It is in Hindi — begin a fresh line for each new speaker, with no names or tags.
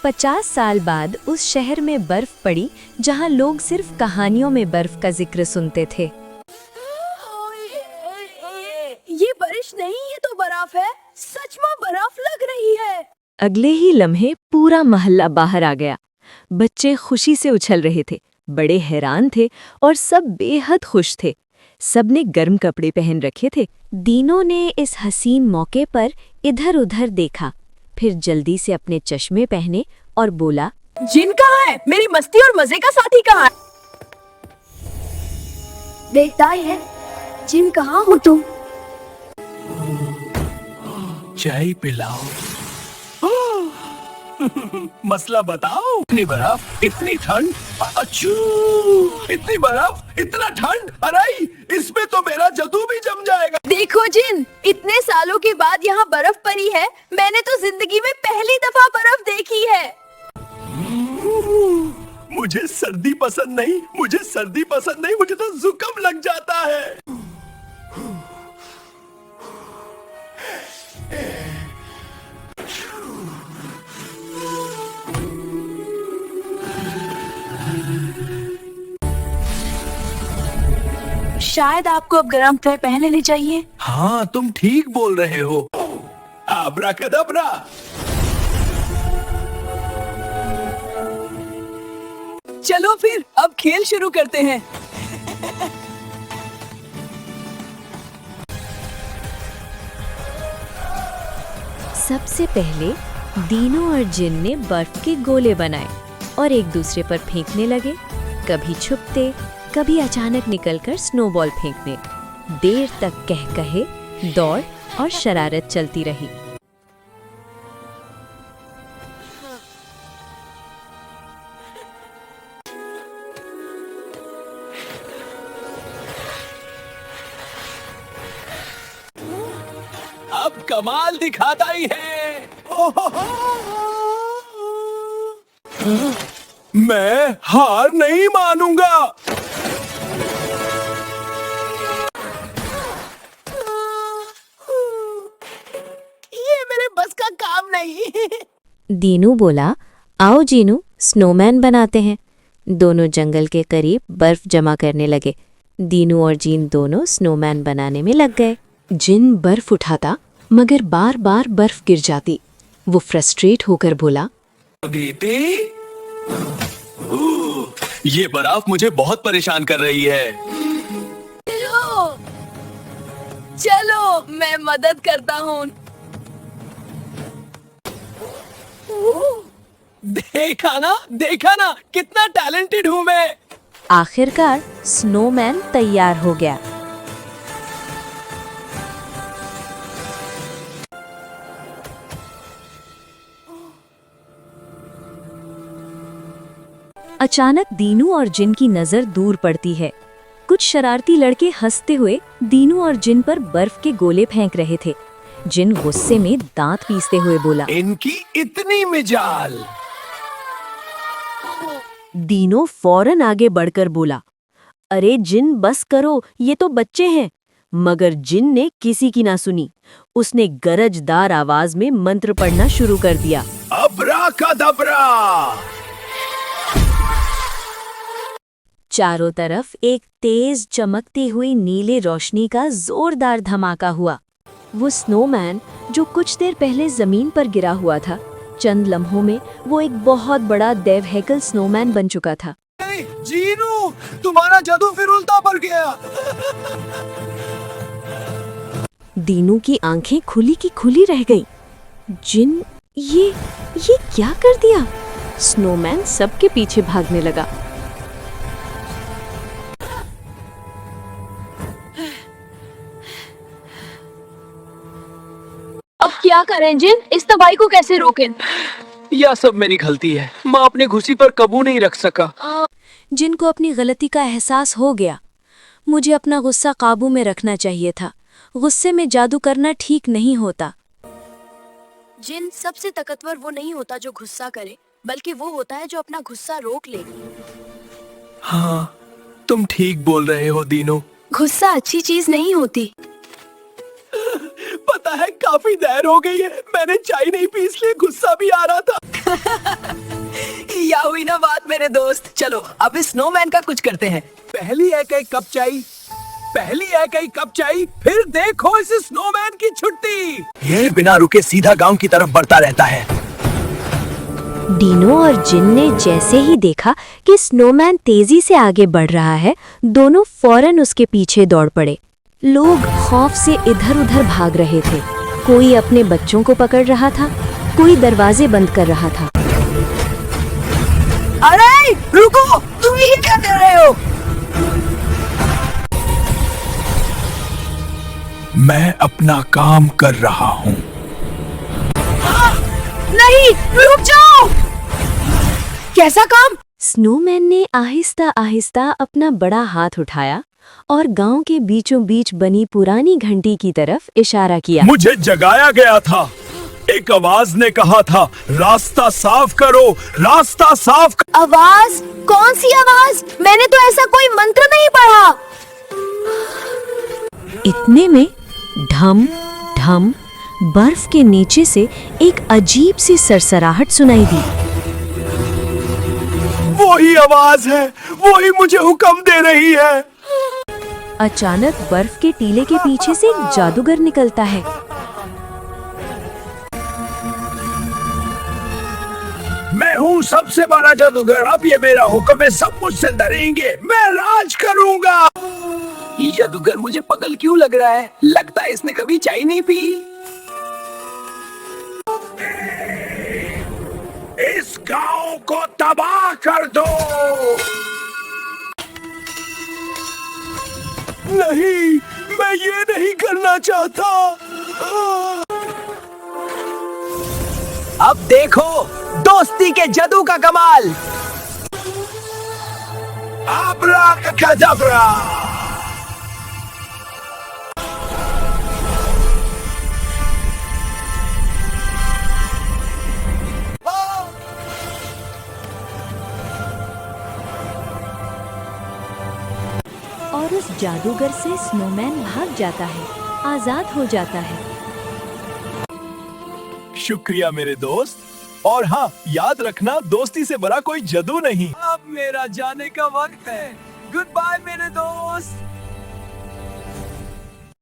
50 साल बाद उस शहर में बर्फ पड़ी जहां लोग सिर्फ कहानियों में बर्फ का जिक्र सुनते थे।
ये बारिश नहीं, ये तो बर्फ है। सच में बर्फ लग रही है।
अगले ही लम्हे पूरा मोहल्ला बाहर आ गया। बच्चे खुशी से उछल रहे थे, बड़े हैरान थे और सब बेहद खुश थे। सबने गर्म कपड़े पहन रखे थे। दीनों ने इस हसीन मौके पर इधर-उधर देखा, फिर जल्दी से अपने चश्मे पहने और बोला,
जिन कहाँ है? मेरी मस्ती और मजे का साथी कहाँ है? देखता है, जिन कहाँ हो तुम?
चाय पिलाओ। मसला बताओ। इतनी बर्फ, इतनी ठंड, अच्छू, इतनी बर्फ, इतना ठंड, अरे इसमें तो मेरा जादू भी जम जाएगा।
देखो जिन, इतने सालों के बाद यहाँ बर्फ पड़ी है। मैंने तो जिंदगी में पहली दफा बर्फ देखी है।
मुझे सर्दी पसंद नहीं, मुझे सर्दी पसंद नहीं, मुझे तो जुकाम लग जाता है।
शायद आपको अब गर्म कपड़े पहन लेने चाहिए।
हाँ, तुम ठीक बोल रहे हो। आब्राकदब्रा।
चलो फिर अब खेल शुरू करते हैं।
सबसे पहले दीनों और जिन ने बर्फ के गोले बनाए और एक दूसरे पर फेंकने लगे। कभी छुपते, कभी अचानक निकलकर स्नोबॉल फेंकने। देर तक कहे दौड़ और शरारत चलती रही।
अब कमाल दिखाता ही है। मैं हार नहीं मानूंगा।
ये मेरे बस का काम नहीं।
दीनू बोला, आओ जीनू, स्नोमैन बनाते हैं। दोनों जंगल के करीब बर्फ जमा करने लगे। दीनू और जीन दोनों स्नोमैन बनाने में लग गए। जिन बर्फ उठाता मगर बार बार बर्फ गिर जाती। वो फ्रस्ट्रेट होकर बोला,
दीदी, ये बर्फ मुझे बहुत परेशान कर रही है।
चलो, चलो मैं मदद करता हूँ।
देखा ना कितना टैलेंटेड हूँ मैं।
आखिरकार स्नोमैन तैयार हो गया। अचानक दीनू और जिन की नजर दूर पड़ती है। कुछ शरारती लड़के हंसते हुए दीनू और जिन पर बर्फ के गोले फेंक रहे थे। जिन गुस्से में दांत पीसते हुए बोला,
इनकी इतनी मिजाल।
दीनू फौरन आगे बढ़कर बोला, अरे जिन बस करो, ये तो बच्चे हैं। मगर जिन ने किसी की ना सुनी। उसने गरजदार आवाज में मंत्र पढ़ना शुरू कर दिया।
अब्राकदब्रा।
चारों तरफ एक तेज चमकती हुई नीले रोशनी का जोरदार धमाका हुआ। वो स्नोमैन जो कुछ देर पहले जमीन पर गिरा हुआ था, चंद लम्हों में वो एक बहुत बड़ा देवहैकल स्नोमैन बन चुका था।
जीनू, तुम्हारा जादू फिर उल्टा पड़ गया।
दीनू की आंखें खुली की खुली रह गईं। जिन, ये क्या कर दिया? स्नोमैन सबके पीछे भागने लगा।
अब क्या करें जिन? इस तबाही को कैसे रोकें?
यह सब मेरी गलती है। मैं अपनी खुशी पर काबू नहीं रख सका।
जिनको अपनी गलती का एहसास हो गया। मुझे अपना गुस्सा काबू में रखना चाहिए था। गुस्से में जादू करना ठीक नहीं होता।
जिन, सबसे ताकतवर वो नहीं होता जो गुस्सा करे, बल्कि वो होता है जो अपना गुस्सा रोक ले।
हाँ, तुम ठीक बोल रहे हो दीनू।
गुस्सा अच्छी चीज नहीं होती।
पता है काफी देर हो गई है, मैंने चाय नहीं पी इसलिए गुस्सा भी आ रहा था।
हुई ना बात मेरे दोस्त। चलो अब इस स्नोमैन का कुछ करते हैं।
पहली एक एक कप चाय, पहली एक एक कप चाय, फिर देखो इस स्नोमैन की छुट्टी। ये बिना रुके सीधा गांव की तरफ बढ़ता रहता है।
डीनो और जिन ने जैसे ही देखा कि स्नोमैन तेजी से आगे बढ़ रहा है, दोनों फौरन उसके पीछे दौड़ पड़े। लोग खौफ से इधर-उधर भाग रहे थे। कोई अपने बच्चों को पकड़ रहा था, कोई दरवाजे बंद कर रहा था।
अरे रुको, तुम ये क्या कर रहे हो?
मैं अपना काम कर रहा हूँ।
नहीं, रुक जाओ। कैसा काम?
स्नोमैन ने आहिस्ता आहिस्ता अपना बड़ा हाथ उठाया और गांव के बीचों बीच बनी पुरानी घंटी की तरफ इशारा किया।
मुझे जगाया गया था। एक आवाज ने कहा था, रास्ता साफ करो, रास्ता साफ करो।
आवाज? कौन सी आवाज? मैंने तो ऐसा कोई मंत्र नहीं पढ़ा।
इतने में ढम ढम बर्फ के नीचे से एक अजीब सी सरसराहट सुनाई दी।
वही आवाज है, वही मुझे हुक्म दे रही है।
अचानक बर्फ के टीले के पीछे से एक जादूगर निकलता है।
मैं हूँ सबसे बड़ा जादूगर, अब ये मेरा हुक्म है, सब मुझसे डरेंगे, मैं राज करूंगा।
ये जादूगर मुझे पागल क्यों लग रहा है? लगता है इसने कभी चाय नहीं पी।
इस गांव को तबाह कर दो। नहीं, मैं ये नहीं करना चाहता।
अब देखो दोस्ती के जादू का कमाल।
आब्राकडाब्रा।
और उस जादूगर से स्नोमैन भाग जाता है, आजाद हो जाता है।
शुक्रिया मेरे दोस्त। और हाँ, याद रखना, दोस्ती से बड़ा कोई जादू नहीं।
अब मेरा जाने का वक्त है। गुड बाय मेरे दोस्त।